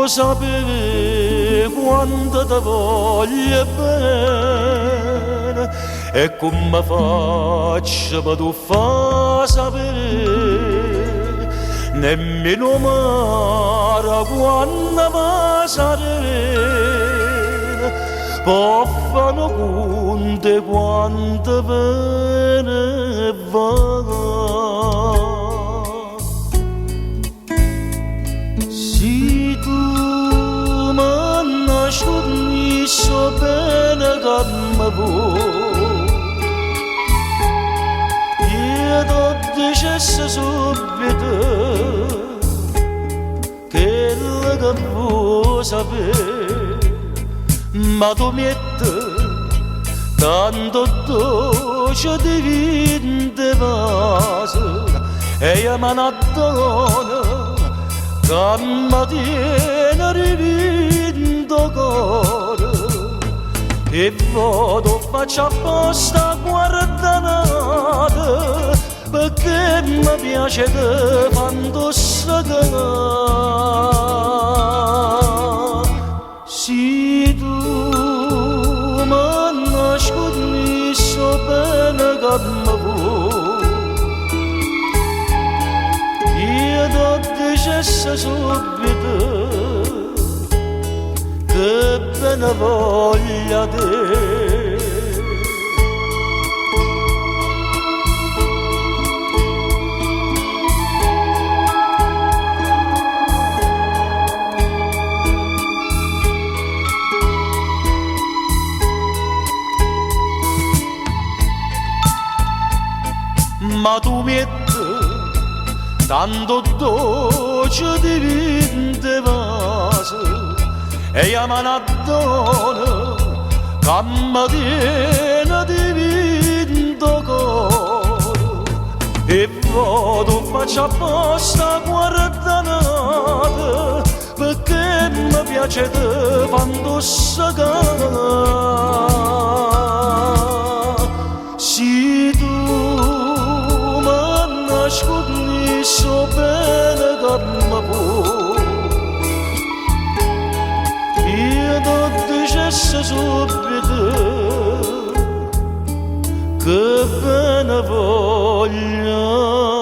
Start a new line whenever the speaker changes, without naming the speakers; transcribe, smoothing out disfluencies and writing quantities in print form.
sapere quanto ti voglio bene e come faccio per tu fa sapere nemmeno mare quando va serena poffano conte quanto bene va. Mi so bene che mi vuoi io t'ho deciso subito quello che vuoi sapere ma tu metti tanto dolce di vita vaso e io me ne dono che mi tiene rivinto cuore e vado faccio apposta guardanate perché mi piace che quando se tu mi nascondi so bene che mi vuoi io t'ho deciso subito che bene voglia te. Ma tu metti tanto dolce di vita vaso e io me ne dono che mi tiene divinto cuore e vado faccio apposta guardanate perché mi piace te quando se nascondi so bene che mi vuoi io t'ho deciso subito che bene voglia